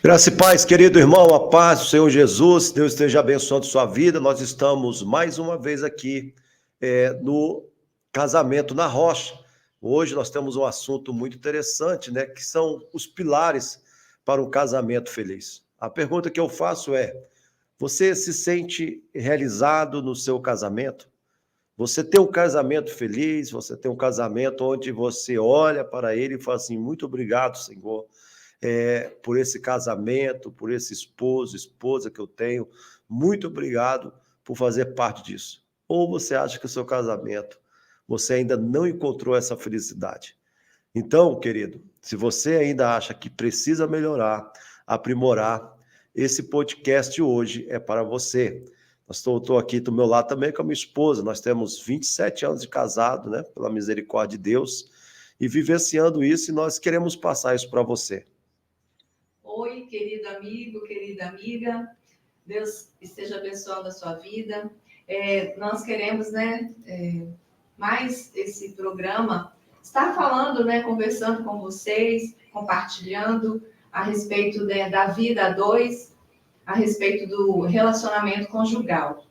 Graça e paz, querido irmão, a paz do Senhor Jesus, Deus esteja abençoando sua vida. Nós estamos mais uma vez aqui no Casamento na Rocha. Hoje nós temos um assunto muito interessante, né? Que são os pilares para um casamento feliz. A pergunta que eu faço é: você se sente realizado no seu casamento? Você tem um casamento feliz? Você tem um casamento onde você olha para ele e fala assim: muito obrigado, Senhor, por esse casamento, por esse esposa que eu tenho. Muito obrigado por fazer parte disso. Ou você acha que o seu casamento, você ainda não encontrou essa felicidade? Então, querido, se você ainda acha que precisa melhorar, aprimorar, esse podcast hoje é para você. Estou aqui do meu lado também com a minha esposa. Nós temos 27 anos de casado, né? Pela misericórdia de Deus, e vivenciando isso, e nós queremos passar isso para você. Oi, querido amigo, querida amiga, Deus esteja abençoando a sua vida. Nós queremos, mais esse programa, estar falando, conversando com vocês, compartilhando a respeito, da vida a dois, a respeito do relacionamento conjugal.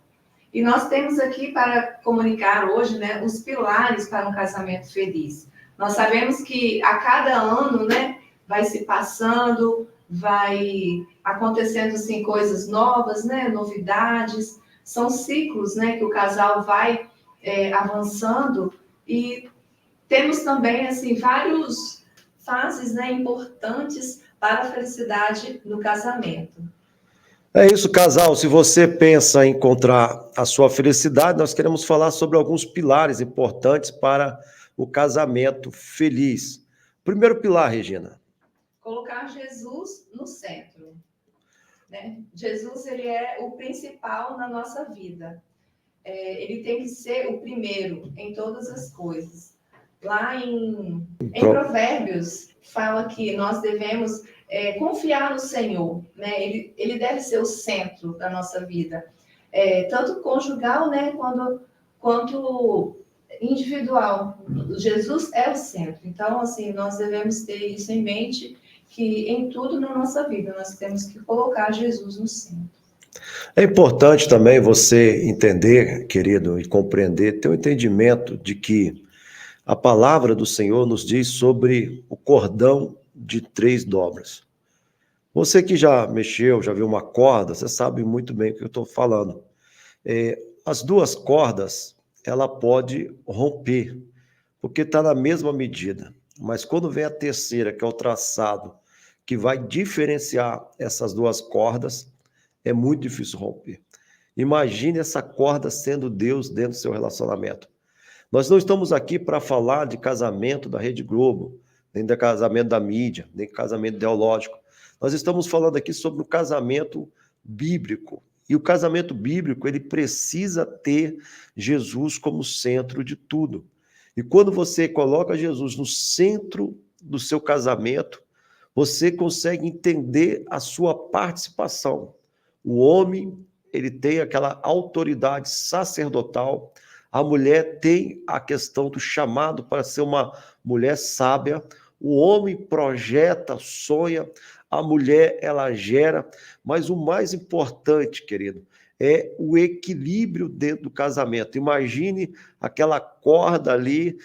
E nós temos aqui para comunicar hoje, os pilares para um casamento feliz. Nós sabemos que a cada ano, vai se passando, vai acontecendo, assim, coisas novas, novidades. São ciclos, que o casal vai avançando, e temos também, assim, várias fases, importantes para a felicidade no casamento. É isso, casal. Se você pensa em encontrar a sua felicidade, nós queremos falar sobre alguns pilares importantes para o casamento feliz. Primeiro pilar, Regina. Colocar Jesus no centro. Jesus, ele é o principal na nossa vida. Ele tem que ser o primeiro em todas as coisas. Lá em Provérbios, fala que nós devemos confiar no Senhor. Ele deve ser o centro da nossa vida. Tanto conjugal, quanto individual. Jesus é o centro. Então, assim, nós devemos ter isso em mente, que em tudo na nossa vida nós temos que colocar Jesus no centro. É importante também você entender, querido, e compreender, ter um entendimento de que a palavra do Senhor nos diz sobre o cordão de 3 dobras. Você que já mexeu, já viu uma corda, você sabe muito bem o que eu estou falando. As 2 cordas, ela pode romper, porque está na mesma medida. Mas quando vem a terceira, que é o traçado, que vai diferenciar essas 2 cordas, é muito difícil romper. Imagine essa corda sendo Deus dentro do seu relacionamento. Nós não estamos aqui para falar de casamento da Rede Globo, nem de casamento da mídia, nem de casamento ideológico. Nós estamos falando aqui sobre o casamento bíblico. E o casamento bíblico, ele precisa ter Jesus como centro de tudo. E quando você coloca Jesus no centro do seu casamento, você consegue entender a sua participação. O homem, ele tem aquela autoridade sacerdotal, a mulher tem a questão do chamado para ser uma mulher sábia, o homem projeta, sonha, a mulher, ela gera, mas o mais importante, querido, é o equilíbrio dentro do casamento. Imagine aquela corda ali,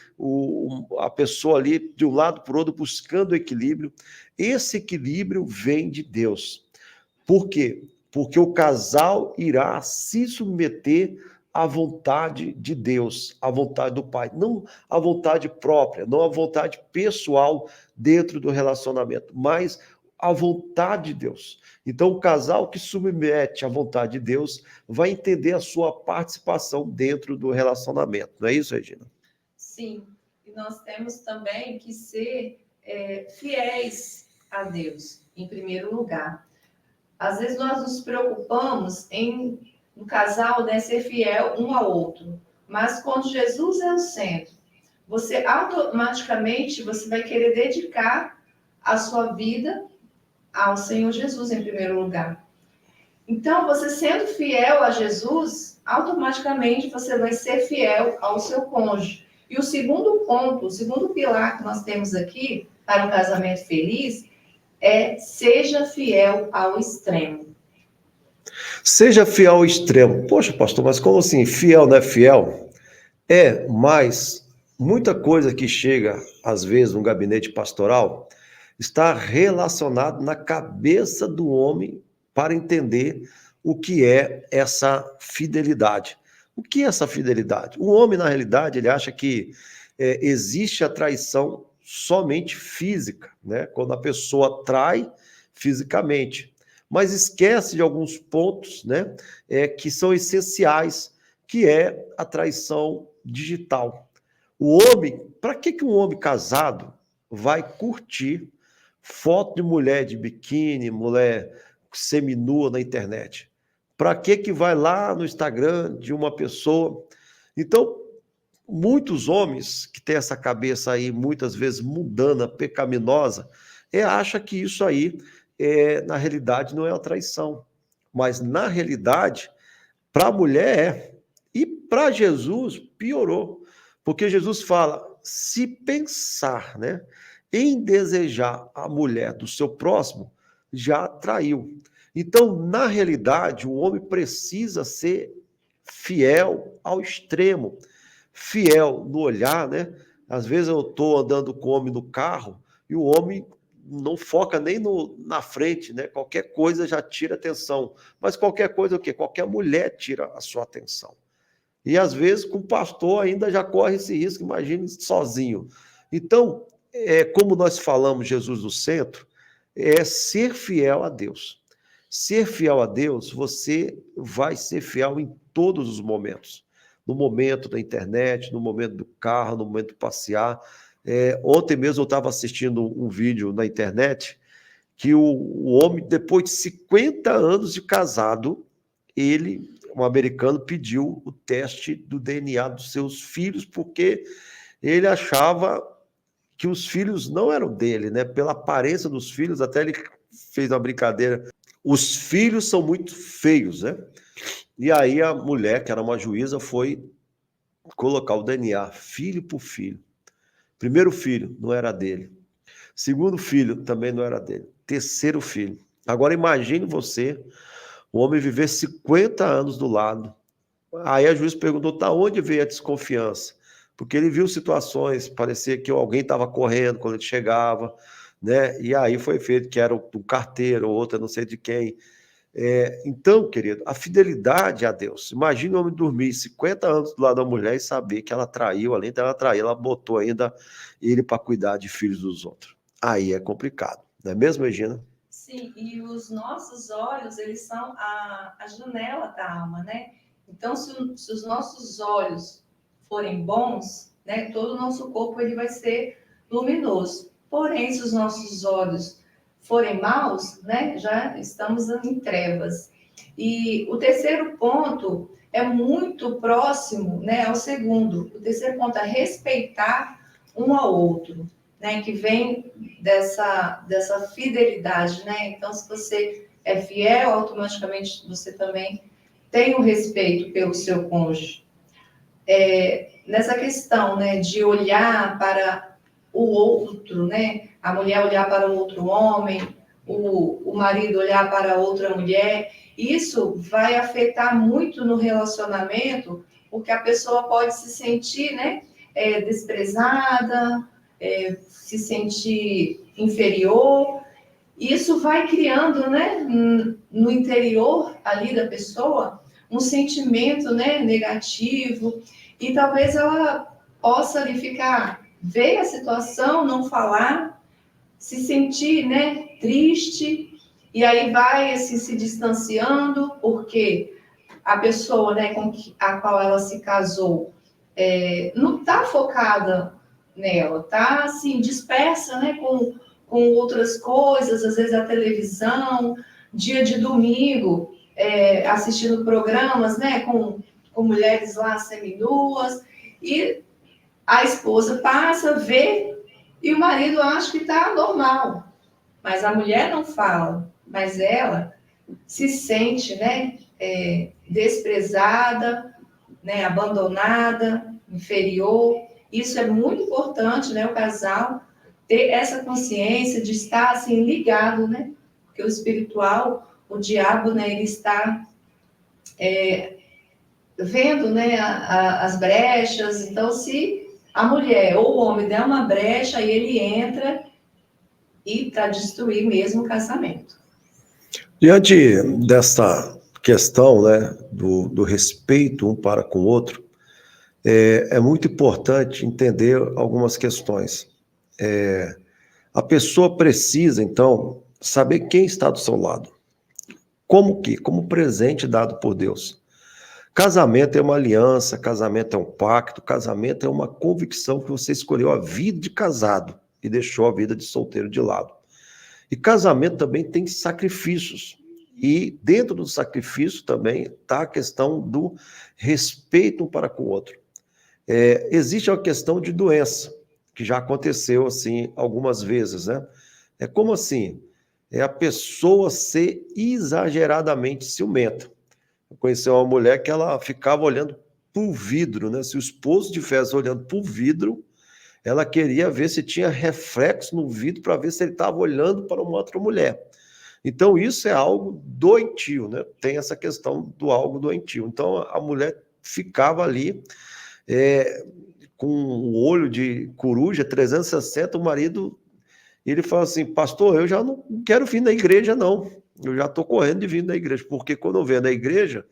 a pessoa ali de um lado para o outro buscando equilíbrio. Esse equilíbrio vem de Deus. Por quê? Porque o casal irá se submeter à vontade de Deus, à vontade do Pai, não à vontade própria, não à vontade pessoal dentro do relacionamento, mas à vontade de Deus. Então, o casal que submete à vontade de Deus vai entender a sua participação dentro do relacionamento. Não é isso, Regina? Sim, e nós temos também que ser fiéis a Deus, em primeiro lugar. Às vezes nós nos preocupamos no casal, ser fiel um ao outro, mas quando Jesus é o centro, você automaticamente você vai querer dedicar a sua vida ao Senhor Jesus em primeiro lugar. Então, você sendo fiel a Jesus, automaticamente você vai ser fiel ao seu cônjuge. E o segundo ponto, o segundo pilar que nós temos aqui para um casamento feliz seja fiel ao extremo. Seja fiel ao extremo. Poxa, pastor, mas como assim? Fiel não é fiel? Mas muita coisa que chega, às vezes, no gabinete pastoral está relacionado na cabeça do homem para entender o que é essa fidelidade. O que é essa fidelidade? O homem, na realidade, ele acha que existe a traição somente física, né? Quando a pessoa trai fisicamente, mas esquece de alguns pontos, né? Que são essenciais, que é a traição digital. O homem, para que um homem casado vai curtir foto de mulher de biquíni, mulher seminua na internet? Para que vai lá no Instagram de uma pessoa? Então, muitos homens que têm essa cabeça aí, muitas vezes mundana, pecaminosa, acha que isso aí, na realidade, não é uma traição. Mas, na realidade, para a mulher E para Jesus, piorou. Porque Jesus fala, se pensar, né, em desejar a mulher do seu próximo, já traiu. Então, na realidade, o homem precisa ser fiel ao extremo, fiel no olhar, né? Às vezes eu estou andando com o homem no carro e o homem não foca nem na frente, né? Qualquer coisa já tira atenção. Mas qualquer coisa o quê? Qualquer mulher tira a sua atenção. E às vezes com o pastor ainda já corre esse risco, imagine sozinho. Então, como nós falamos, Jesus no centro, é ser fiel a Deus. Ser fiel a Deus, você vai ser fiel em todos os momentos. No momento da internet, no momento do carro, no momento de passear. Ontem mesmo eu estava assistindo um vídeo na internet que o homem, depois de 50 anos de casado, um americano, pediu o teste do DNA dos seus filhos, porque ele achava que os filhos não eram dele, né? Pela aparência dos filhos, até ele fez uma brincadeira. Os filhos são muito feios, né? E aí a mulher, que era uma juíza, foi colocar o DNA, filho por filho. Primeiro filho não era dele. Segundo filho também não era dele. Terceiro filho. Agora imagine você, o homem viver 50 anos do lado. Aí a juiz perguntou, tá onde veio a desconfiança? Porque ele viu situações, parecia que alguém estava correndo quando ele chegava, né? E aí foi feito que era um carteiro, ou outro, não sei de quem. Então, querido, a fidelidade a Deus. Imagina o homem dormir 50 anos do lado da mulher e saber que ela traiu, além dela trair, ela botou ainda ele para cuidar de filhos dos outros. Aí é complicado, não é mesmo, Regina? Sim, e os nossos olhos, eles são a janela da alma, né? Então, se os nossos olhos forem bons, né, todo o nosso corpo ele vai ser luminoso. Porém, se os nossos olhos forem maus, né, já estamos em trevas. E o terceiro ponto é muito próximo, né, ao segundo. O terceiro ponto é respeitar um ao outro, né, que vem dessa fidelidade, né? Então, se você é fiel, automaticamente você também tem o respeito pelo seu cônjuge. Nessa questão, né, de olhar para o outro, né? A mulher olhar para o outro homem, o marido olhar para outra mulher, isso vai afetar muito no relacionamento, porque a pessoa pode se sentir, né, desprezada, se sentir inferior. Isso vai criando, né, no interior ali da pessoa, um sentimento, né, negativo, e talvez ela possa ali ver a situação, não falar, se sentir, né, triste, e aí vai assim, se distanciando, porque a pessoa, né, com a qual ela se casou, não está focada nela, tá assim, dispersa, né, com outras coisas, às vezes a televisão, dia de domingo, assistindo programas, né, com mulheres lá seminuas, e a esposa passa, vê, e o marido acha que está normal, mas a mulher não fala, mas ela se sente, né, desprezada, né, abandonada, inferior. Isso é muito importante, né, o casal ter essa consciência de estar assim ligado, né? Porque o espiritual, o diabo, né, ele está vendo, né, as brechas. Então, se a mulher ou o homem der uma brecha, aí ele entra e para destruir mesmo o casamento. Diante desta questão, né, do respeito um para com o outro, é muito importante entender algumas questões. A pessoa precisa, então, saber quem está do seu lado. Como que? Como presente dado por Deus. Casamento é uma aliança, casamento é um pacto, casamento é uma convicção que você escolheu a vida de casado e deixou a vida de solteiro de lado. E casamento também tem sacrifícios. E dentro do sacrifício também está a questão do respeito um para com o outro. Existe uma questão de doença, que já aconteceu assim algumas vezes, né? É como assim? É a pessoa ser exageradamente ciumenta. Eu conheci uma mulher que ela ficava olhando para o vidro, né? Se o esposo estivesse olhando para o vidro, ela queria ver se tinha reflexo no vidro para ver se ele estava olhando para uma outra mulher. Então, isso é algo doentio, né? Tem essa questão do algo doentio. Então, a mulher ficava ali com o olho de coruja 360, o marido, ele fala assim, pastor, eu já não quero vir na igreja, não. Eu já estou correndo de vir na igreja, porque quando eu venho na igreja,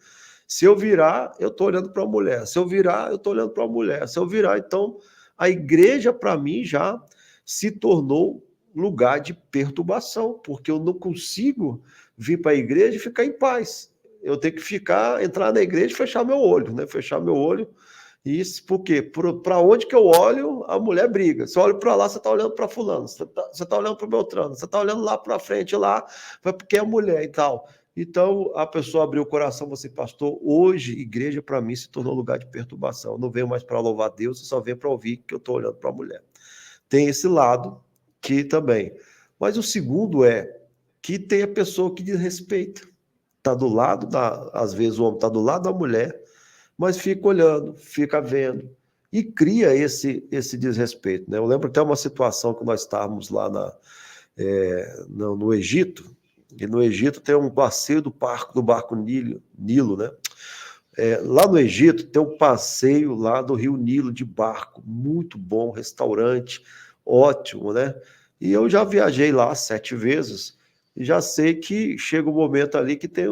se eu virar, eu estou olhando para a mulher. Se eu virar, eu estou olhando para a mulher. Se eu virar, então, a igreja, para mim, já se tornou lugar de perturbação, porque eu não consigo vir para a igreja e ficar em paz. Eu tenho que entrar na igreja e fechar meu olho, né? Fechar meu olho. Isso porque para onde que eu olho, a mulher briga. Se eu olho para lá, você está olhando para fulano, você tá olhando para o Beltrano, você está olhando lá para frente, lá, porque é mulher e tal. Então, a pessoa abriu o coração, você, pastor, hoje, igreja para mim se tornou lugar de perturbação. Eu não venho mais para louvar Deus, eu só venho para ouvir que eu estou olhando para a mulher. Tem esse lado que também. Mas o segundo é que tem a pessoa que desrespeita. Está do lado às vezes o homem está do lado da mulher, mas fica olhando, fica vendo e cria esse desrespeito, né? Eu lembro até uma situação que nós estávamos lá no Egito, e no Egito tem um passeio do barco Nilo, né? Lá no Egito tem um passeio lá do Rio Nilo de barco, muito bom, restaurante, ótimo, né? E eu já viajei lá 7 vezes e já sei que chega um momento ali que tem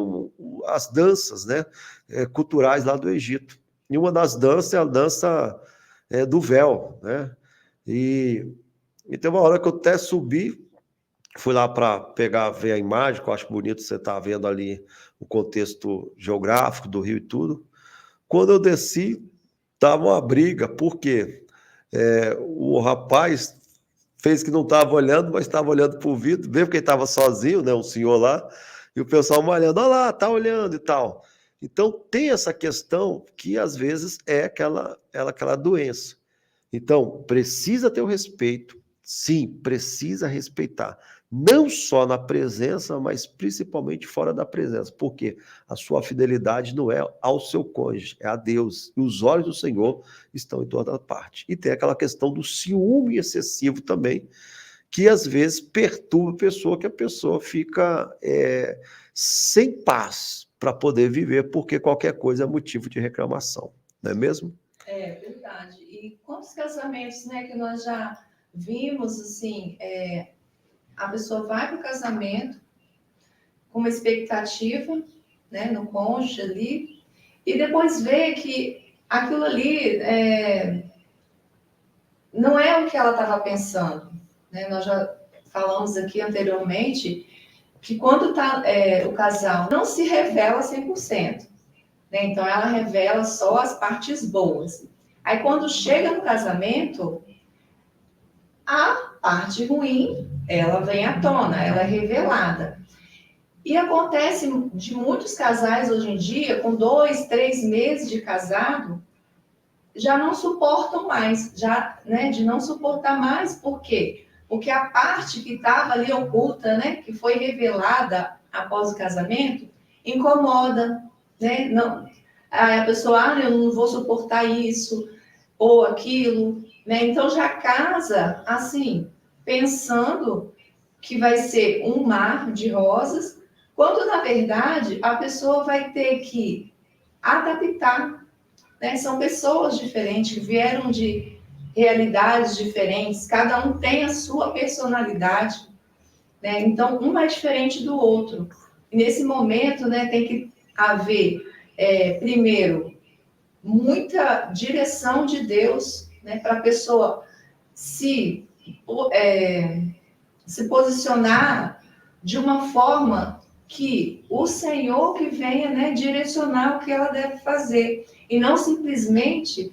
as danças, né? Culturais lá do Egito. E uma das danças é a dança do véu, né? E tem uma hora que eu até subi, fui lá para ver a imagem, que eu acho bonito, você está vendo ali o contexto geográfico do rio e tudo. Quando eu desci, estava uma briga, porque o rapaz fez que não estava olhando, mas estava olhando para o vidro, mesmo que ele estava sozinho, né, um senhor lá, e o pessoal malhando, olha lá, tá olhando e tal. Então, tem essa questão que, às vezes, é aquela doença. Então, precisa ter o respeito, sim, precisa respeitar, não só na presença, mas principalmente fora da presença, porque a sua fidelidade não é ao seu cônjuge, é a Deus, e os olhos do Senhor estão em toda parte. E tem aquela questão do ciúme excessivo também, que às vezes perturba a pessoa, que a pessoa fica sem paz para poder viver, porque qualquer coisa é motivo de reclamação, não é mesmo? É verdade. E quantos casamentos, né, que nós já vimos, assim, a pessoa vai para o casamento com uma expectativa, né, no cônjuge ali, e depois vê que aquilo ali não é o que ela estava pensando, né? Nós já falamos aqui anteriormente que quando o casal não se revela 100%, né? Então ela revela só as partes boas. Aí quando chega no casamento, a parte ruim, ela vem à tona, ela é revelada. E acontece de muitos casais hoje em dia, com 2, 3 meses de casado, já não suportam mais, já, né, de não suportar mais, por quê? Porque a parte que estava ali oculta, né, que foi revelada após o casamento, incomoda, né? Não, a pessoa, eu não vou suportar isso ou aquilo, né? Então já casa assim, pensando que vai ser um mar de rosas, quando na verdade a pessoa vai ter que adaptar, né? São pessoas diferentes que vieram de realidades diferentes, cada um tem a sua personalidade, né? Então um é diferente do outro. E nesse momento, né, tem que haver primeiro muita direção de Deus, né, para a pessoa se se posicionar de uma forma que o Senhor que venha, né, direcionar o que ela deve fazer. E não simplesmente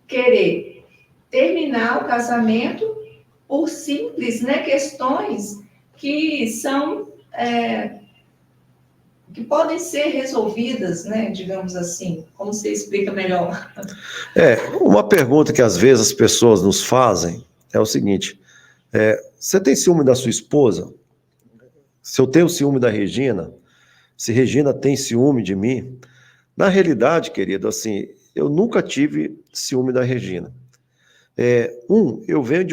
querer terminar o casamento por simples, né, questões que são... que podem ser resolvidas, né, digamos assim. Como você explica melhor? Uma pergunta que às vezes as pessoas nos fazem é o seguinte: você tem ciúme da sua esposa? Se eu tenho ciúme da Regina, se Regina tem ciúme de mim, na realidade, querido, assim, eu nunca tive ciúme da Regina. Eu venho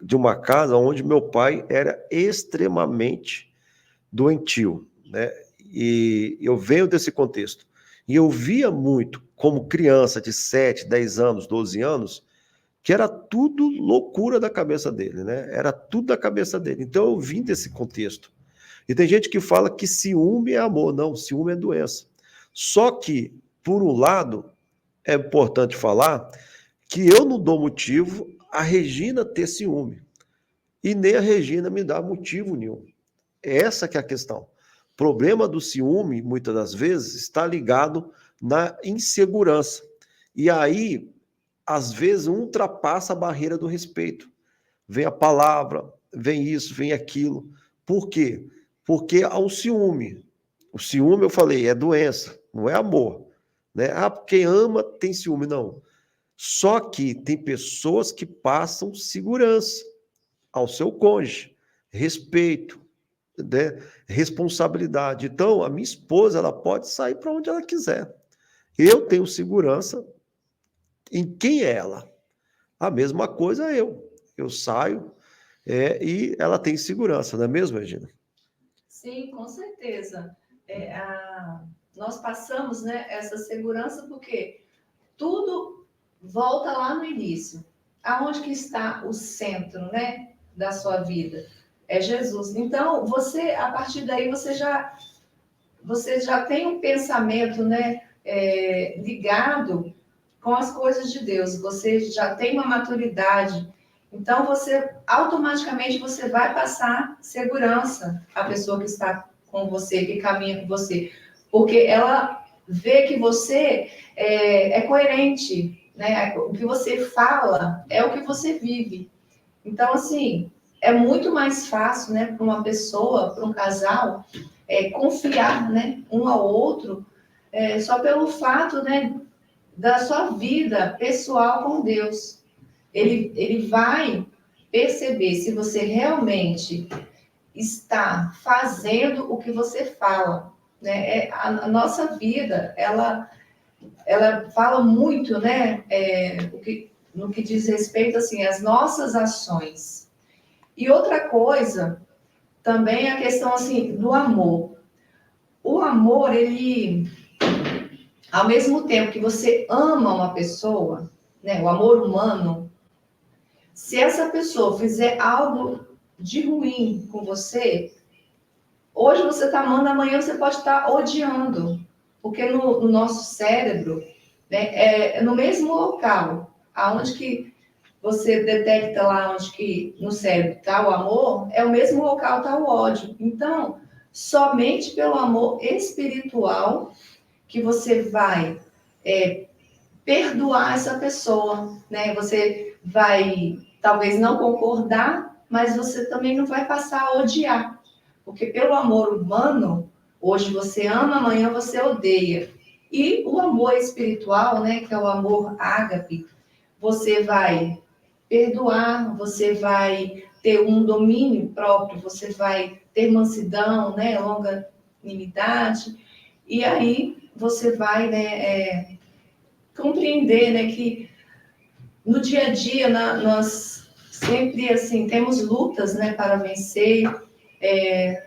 de uma casa onde meu pai era extremamente doentio, né? E eu venho desse contexto. E eu via muito, como criança de 7, 10 anos, 12 anos, que era tudo loucura da cabeça dele, né? Era tudo da cabeça dele. Então eu vim desse contexto. E tem gente que fala que ciúme é amor. Não, ciúme é doença. Só que, por um lado, é importante falar que eu não dou motivo a Regina ter ciúme. E nem a Regina me dá motivo nenhum. Essa que é a questão. O problema do ciúme, muitas das vezes, está ligado na insegurança. E aí, às vezes, ultrapassa a barreira do respeito. Vem a palavra, vem isso, vem aquilo. Por quê? Porque há um ciúme. O ciúme, eu falei, é doença, não é amor. Né? Quem ama tem ciúme, não. Só que tem pessoas que passam segurança ao seu cônjuge, respeito, né? Responsabilidade. Então, a minha esposa, ela pode sair para onde ela quiser. Eu tenho segurança em quem é ela. A mesma coisa eu. Eu saio e ela tem segurança, não é mesmo, Regina? Sim, com certeza. Nós passamos, né, essa segurança porque tudo volta lá no início. Aonde que está o centro, né, da sua vida? É Jesus. Então, você, a partir daí, você já tem um pensamento, né, ligado com as coisas de Deus. Você já tem uma maturidade. Então, você automaticamente você vai passar segurança à pessoa que está com você, que caminha com você, porque ela vê que você é coerente, né? O que você fala é o que você vive. Então, assim, é muito mais fácil, né, para uma pessoa, para um casal, confiar, né, um ao outro, só pelo fato, né, da sua vida pessoal com Deus. Ele vai perceber se você realmente está fazendo o que você fala, né? A nossa vida, ela fala muito, né? No que diz respeito assim às nossas ações. E outra coisa também é a questão assim do amor. O amor, ele, ao mesmo tempo que você ama uma pessoa, né? O amor humano, se essa pessoa fizer algo de ruim com você, hoje você está amando, amanhã você pode estar odiando. Porque no nosso cérebro, né, no mesmo local, aonde que você detecta lá onde que no cérebro está o amor, é o mesmo local está o ódio. Então, somente pelo amor espiritual que você vai perdoar essa pessoa, né? Você vai talvez não concordar, mas você também não vai passar a odiar. Porque pelo amor humano, hoje você ama, amanhã você odeia. E o amor espiritual, né, que é o amor ágape, você vai perdoar, você vai ter um domínio próprio, você vai ter mansidão, né, longanimidade, e aí você vai, compreender, né, que no dia a dia nós sempre, assim, temos lutas, né, para vencer,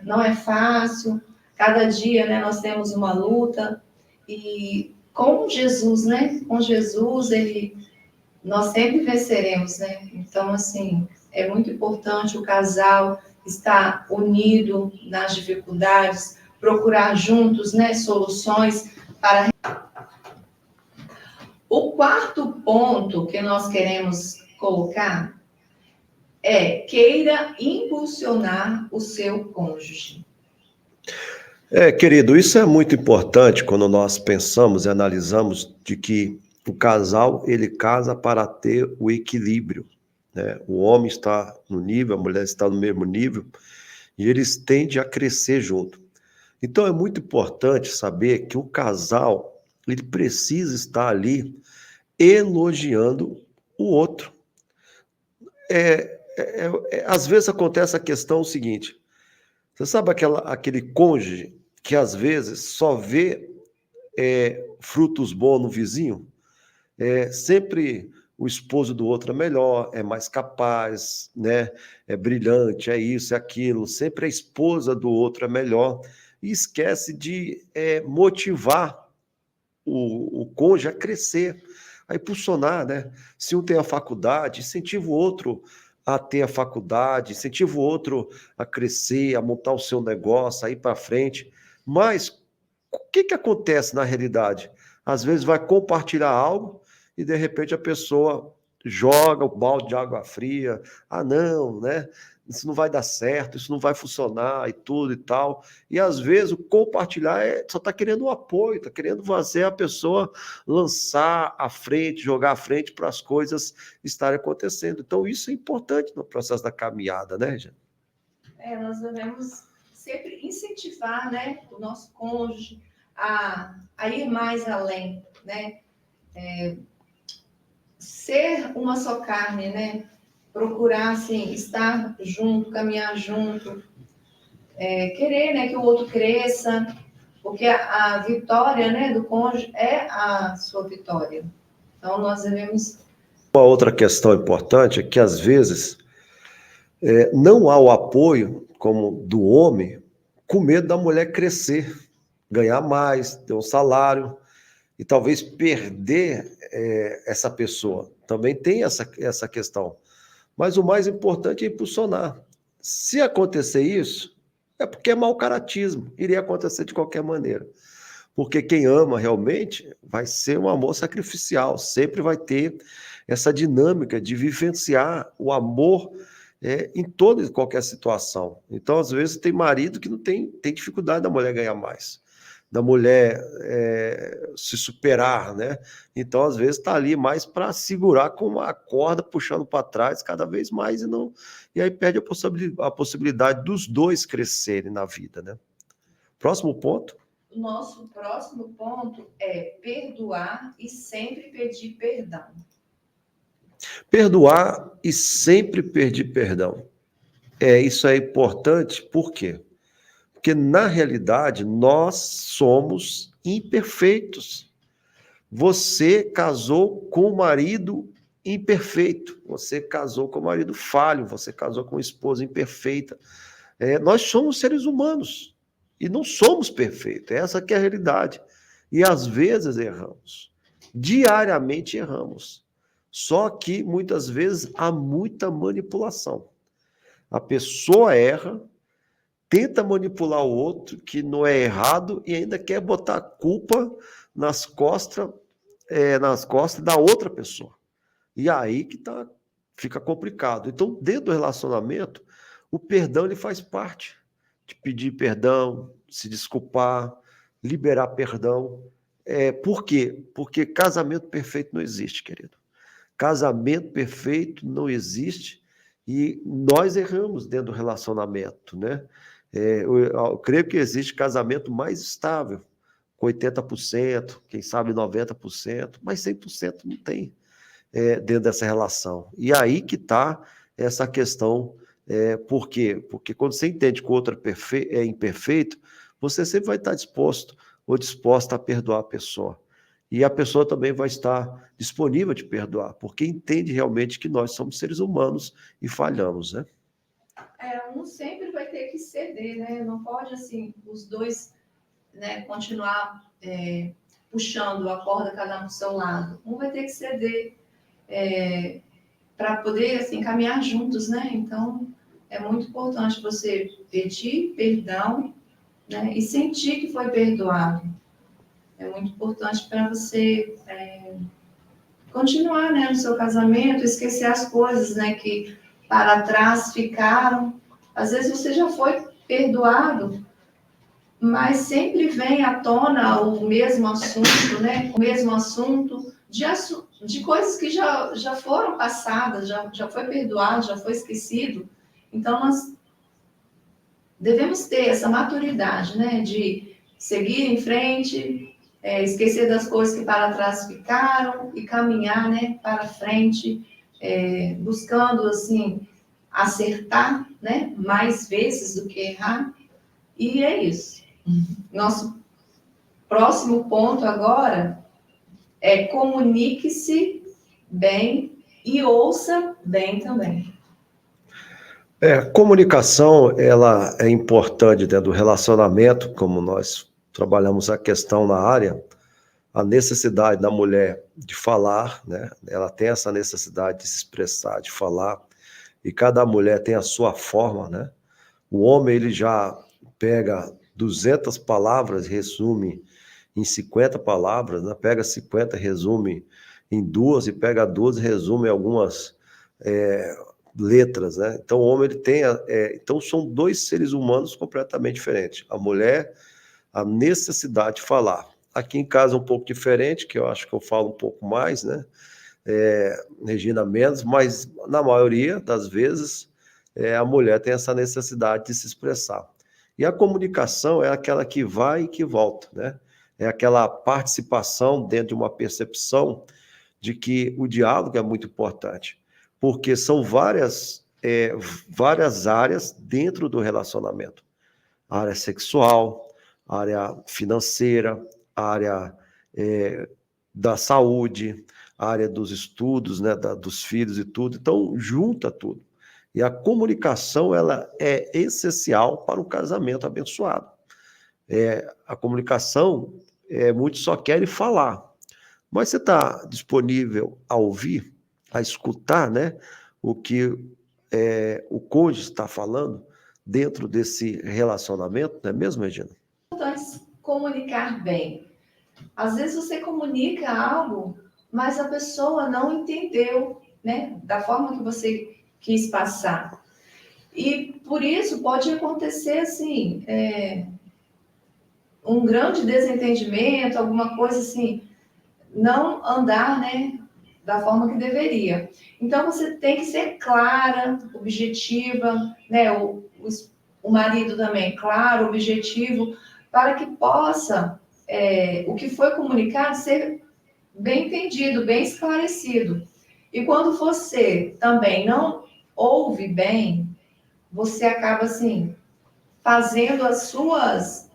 não é fácil, cada dia, né, nós temos uma luta, e com Jesus, né, com Jesus, nós sempre venceremos, né, então, assim, é muito importante o casal estar unido nas dificuldades, procurar juntos, né, soluções para... O quarto ponto que nós queremos colocar queira impulsionar o seu cônjuge. Querido, isso é muito importante quando nós pensamos e analisamos de que o casal, ele casa para ter o equilíbrio, né? O homem está no nível, a mulher está no mesmo nível, e eles tendem a crescer junto. Então é muito importante saber que o casal, ele precisa estar ali elogiando o outro. Às vezes acontece a questão seguinte, você sabe aquele cônjuge que às vezes só vê frutos bons no vizinho? Sempre o esposo do outro é melhor, é mais capaz, né? É brilhante, é isso, é aquilo. Sempre a esposa do outro é melhor. E esquece de motivar o cônjuge a crescer, a impulsionar, né? Se um tem a faculdade, incentiva o outro a ter a faculdade, incentiva o outro a crescer, a montar o seu negócio, a ir para frente. Mas o que acontece na realidade? Às vezes vai compartilhar algo e de repente a pessoa joga o balde de água fria. Ah, não, né? Isso não vai dar certo, isso não vai funcionar e tudo e tal. E às vezes o compartilhar só está querendo o apoio, está querendo fazer a pessoa lançar à frente, jogar à frente para as coisas estarem acontecendo. Então isso é importante no processo da caminhada, né, gente? Nós devemos sempre incentivar, né, o nosso cônjuge a ir mais além, né? Ser uma só carne, né? Procurar, assim, estar junto, caminhar junto, querer, né, que o outro cresça, porque a vitória, né, do cônjuge é a sua vitória. Então, nós devemos... Uma outra questão importante é que, às vezes, não há o apoio, como do homem, com medo da mulher crescer, ganhar mais, ter um salário, e talvez perder essa pessoa. Também tem essa questão. Mas o mais importante é impulsionar. Se acontecer isso, é porque é mau caratismo. Iria acontecer de qualquer maneira. Porque quem ama realmente vai ser um amor sacrificial. Sempre vai ter essa dinâmica de vivenciar o amor em toda e qualquer situação. Então, às vezes, tem marido que não tem dificuldade da mulher ganhar mais, da mulher se superar, né? Então, às vezes, está ali mais para segurar com uma corda puxando para trás cada vez mais e aí perde a possibilidade dos dois crescerem na vida, né? Próximo ponto. O nosso próximo ponto é perdoar e sempre pedir perdão. Perdoar e sempre pedir perdão. Isso é importante, por quê? Porque, na realidade, nós somos imperfeitos. Você casou com um marido imperfeito, você casou com um marido falho, você casou com uma esposa imperfeita. Nós somos seres humanos e não somos perfeitos, essa que é a realidade. E às vezes erramos, diariamente erramos. Só que muitas vezes há muita manipulação. A pessoa erra, tenta manipular o outro, que não é errado, e ainda quer botar a culpa nas costas da outra pessoa. E aí que fica complicado. Então, dentro do relacionamento, o perdão ele faz parte de pedir perdão, se desculpar, liberar perdão. Por quê? Porque casamento perfeito não existe, querido. Casamento perfeito não existe e nós erramos dentro do relacionamento, né? Eu creio que existe casamento mais estável, com 80%, quem sabe 90%, mas 100% não tem dentro dessa relação. E aí que está essa questão. Por quê? Porque quando você entende que o outro é imperfeito, você sempre vai estar disposto ou disposta a perdoar a pessoa. e a pessoa também vai estar disponível a te perdoar, porque entende realmente que nós somos seres humanos e falhamos, né? Um sempre vai ter que ceder, né? Não pode, assim, os dois, né, continuar puxando a corda cada um para o seu lado. Um vai ter que ceder para poder, assim, caminhar juntos, né? Então, é muito importante você pedir perdão, né? E sentir que foi perdoado. É muito importante para você continuar, né, no seu casamento, esquecer as coisas, né, que para trás ficaram. Às vezes você já foi perdoado, mas sempre vem à tona o mesmo assunto, né? O mesmo assunto de coisas que já foram passadas, já foi perdoado, já foi esquecido. Então, nós devemos ter essa maturidade, né? De seguir em frente, esquecer das coisas que para trás ficaram e caminhar, né? Para frente, buscando, assim, acertar, né? Mais vezes do que errar. E é isso. Nosso próximo ponto agora é comunique-se bem e ouça bem também. Comunicação, ela é importante dentro do relacionamento, como nós trabalhamos a questão na área, a necessidade da mulher de falar, né? Ela tem essa necessidade de se expressar, de falar, e cada mulher tem a sua forma, né? O homem, ele já pega 200 palavras, resume em 50 palavras, né? Pega 50, resume em duas, e pega duas, resume em algumas letras, né? Então, o homem, ele tem... então, são dois seres humanos completamente diferentes. A mulher, a necessidade de falar. Aqui em casa é um pouco diferente, que eu acho que eu falo um pouco mais, né? Regina menos, mas na maioria das vezes a mulher tem essa necessidade de se expressar. E a comunicação é aquela que vai e que volta, né? É aquela participação dentro de uma percepção de que o diálogo é muito importante, porque são várias áreas dentro do relacionamento. A área sexual, a área financeira, a área da saúde, a área dos estudos, né, dos filhos e tudo. Então, junta tudo. E a comunicação, ela é essencial para um casamento abençoado. A comunicação, muitos só querem falar, mas você está disponível a ouvir, a escutar, né, o que o cônjuge está falando dentro desse relacionamento, não é mesmo, Regina? Importante comunicar bem. Às vezes você comunica algo, mas a pessoa não entendeu, né, da forma que você quis passar. E por isso pode acontecer, assim, um grande desentendimento, alguma coisa assim, não andar, né, da forma que deveria. Então, você tem que ser clara, objetiva, né, o marido também, claro, objetivo, para que possa, o que foi comunicado ser bem entendido, bem esclarecido. E quando você também não ouve bem, você acaba, assim, fazendo as suas...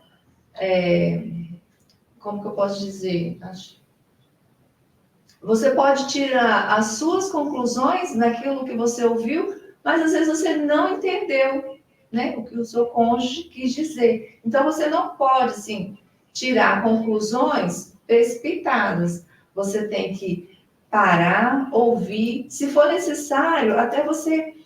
como que eu posso dizer? Você pode tirar as suas conclusões daquilo que você ouviu, mas às vezes você não entendeu, né, o que o seu cônjuge quis dizer. Então você não pode, assim, tirar conclusões precipitadas. Você tem que parar, ouvir, se for necessário, até você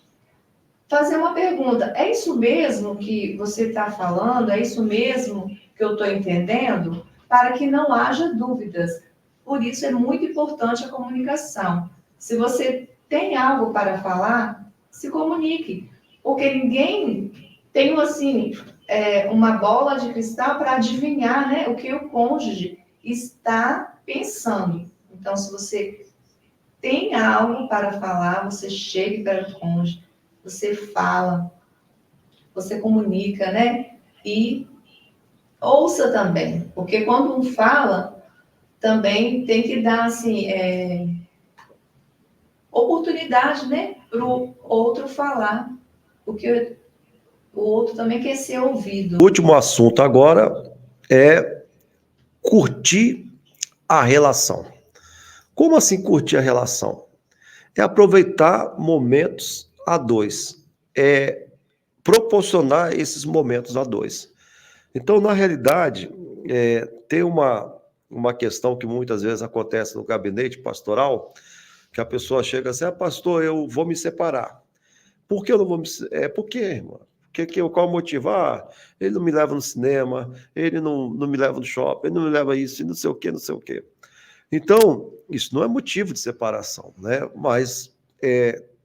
fazer uma pergunta. É isso mesmo que você está falando? É isso mesmo que eu estou entendendo? Para que não haja dúvidas. Por isso é muito importante a comunicação. Se você tem algo para falar, se comunique. Porque ninguém tem, assim, uma bola de cristal para adivinhar, né, o que o cônjuge está pensando. Então, se você tem algo para falar, você chegue para o cônjuge, você fala, você comunica, né? E ouça também, porque quando um fala, também tem que dar, assim, oportunidade, né? Para o outro falar, porque o outro também quer ser ouvido. O último assunto agora é curtir a relação. Como assim curtir a relação? É aproveitar momentos a dois. É proporcionar esses momentos a dois. Então, na realidade, tem uma questão que muitas vezes acontece no gabinete pastoral, que a pessoa chega assim, pastor, eu vou me separar. Por que eu não vou me separar? Por quê, irmão? Qual o motivo? Ele não me leva no cinema, ele não me leva no shopping, ele não me leva isso, não sei o quê, não sei o quê. Então, isso não é motivo de separação, né? Mas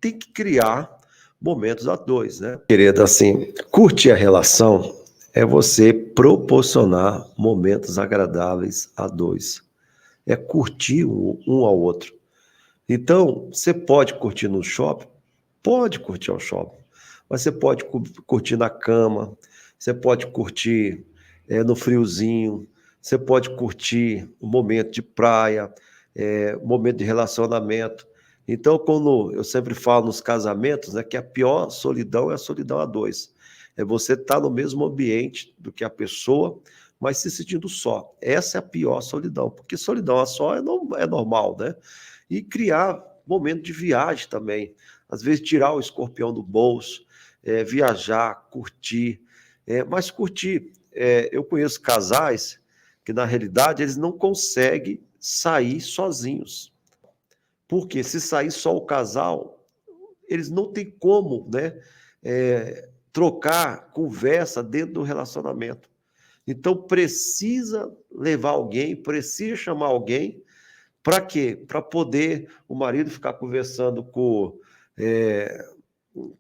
tem que criar momentos a dois, né? Querido, assim, curtir a relação é você proporcionar momentos agradáveis a dois. É curtir um ao outro. Então, você pode curtir no shopping? Pode curtir ao shopping. Mas você pode curtir na cama, você pode curtir no friozinho, você pode curtir um momento de praia, momento de relacionamento. Então, quando eu sempre falo nos casamentos, né, que a pior solidão é a solidão a dois. É você estar no mesmo ambiente do que a pessoa, mas se sentindo só. Essa é a pior solidão, porque solidão a só é normal, né? E criar momento de viagem também. Às vezes tirar o escorpião do bolso, viajar, curtir. Mas curtir, eu conheço casais que, na realidade, eles não conseguem sair sozinhos. Porque se sair só o casal, eles não têm como, né, trocar conversa dentro do relacionamento. Então, precisa levar alguém, precisa chamar alguém. Para quê? Para poder o marido ficar conversando com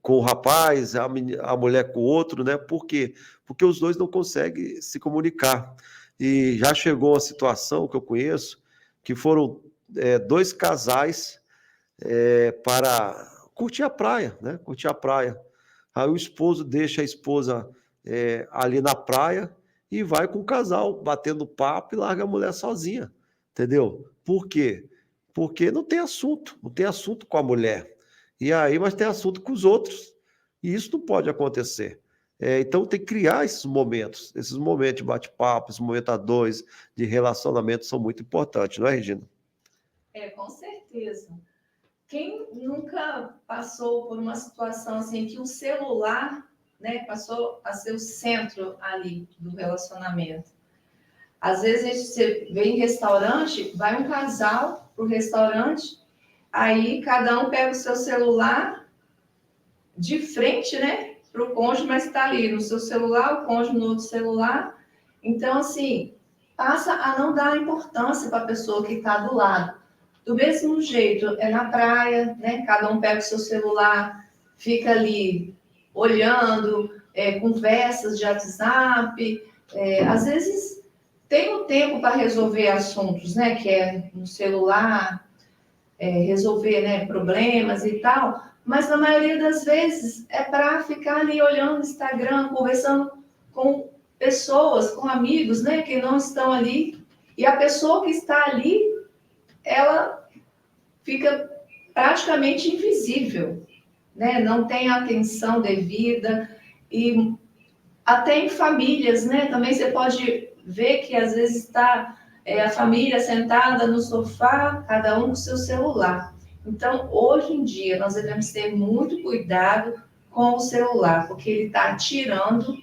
o rapaz, a mulher com o outro, né? Por quê? Porque os dois não conseguem se comunicar. E já chegou uma situação que eu conheço, que foram dois casais para curtir a praia, né? Curtir a praia. Aí o esposo deixa a esposa ali na praia e vai com o casal, batendo papo e larga a mulher sozinha, entendeu? Por quê? Porque não tem assunto com a mulher. E aí, mas tem assunto com os outros. E isso não pode acontecer. Então tem que criar esses momentos de bate-papo, esses momentos a dois, de relacionamento são muito importantes, não é, Regina? Com certeza. Quem nunca passou por uma situação assim que o celular, né, passou a ser o centro ali do relacionamento? Às vezes você vê em restaurante, vai um casal para o restaurante, aí cada um pega o seu celular de frente, né, para o cônjuge, mas está ali no seu celular, o cônjuge no outro celular. Então, assim, passa a não dar importância para a pessoa que está do lado. Do mesmo jeito, é na praia, né? Cada um pega o seu celular, fica ali olhando, conversas de WhatsApp. Às vezes tem um tempo para resolver assuntos, né? Que é no celular, resolver, né, problemas e tal. Mas na maioria das vezes é para ficar ali olhando o Instagram, conversando com pessoas, com amigos, né? Que não estão ali. E a pessoa que está ali, ela fica praticamente invisível, né? Não tem atenção devida e até em famílias, né? Também você pode ver que às vezes está a família sentada no sofá, cada um com seu celular. Então, hoje em dia, nós devemos ter muito cuidado com o celular, porque ele está tirando,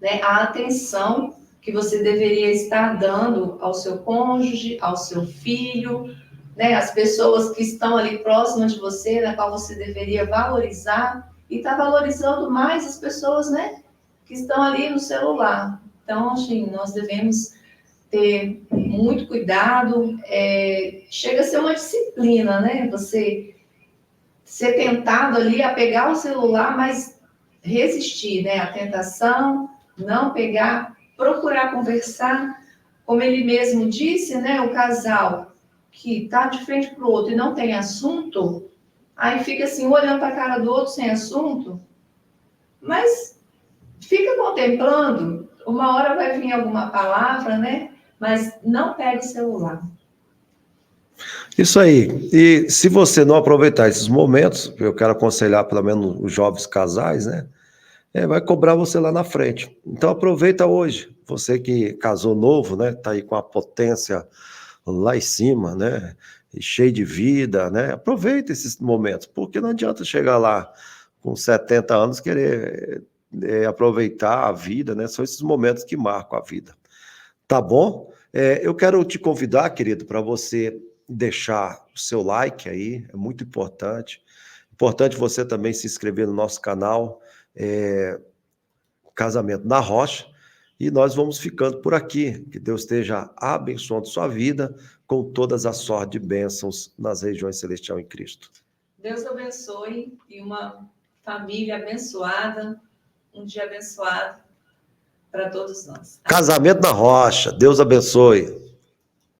né, a atenção que você deveria estar dando ao seu cônjuge, ao seu filho, né, as pessoas que estão ali próximas de você, na qual você deveria valorizar, e está valorizando mais as pessoas, né, que estão ali no celular. Então, assim, nós devemos ter muito cuidado, chega a ser uma disciplina, né, você ser tentado ali a pegar o celular, mas resistir, né, à tentação, não pegar, procurar conversar, como ele mesmo disse, né, o casal que está de frente para o outro e não tem assunto, aí fica assim, olhando para a cara do outro sem assunto, mas fica contemplando, uma hora vai vir alguma palavra, né, mas não pega o celular. Isso aí. E se você não aproveitar esses momentos, eu quero aconselhar pelo menos os jovens casais, né? vai cobrar você lá na frente. Então aproveita hoje. Você que casou novo, né? Tá aí com a potência lá em cima, né? E cheio de vida, né? Aproveita esses momentos, porque não adianta chegar lá com 70 anos querer aproveitar a vida, né? São esses momentos que marcam a vida. Tá bom? Eu quero te convidar, querido, para você deixar o seu like aí, é muito importante. Importante você também se inscrever no nosso canal, Casamento na Rocha, e nós vamos ficando por aqui. Que Deus esteja abençoando sua vida com todas as sortes de bênçãos nas regiões celestiais em Cristo. Deus abençoe e uma família abençoada, um dia abençoado para todos nós. Casamento na Rocha, Deus abençoe.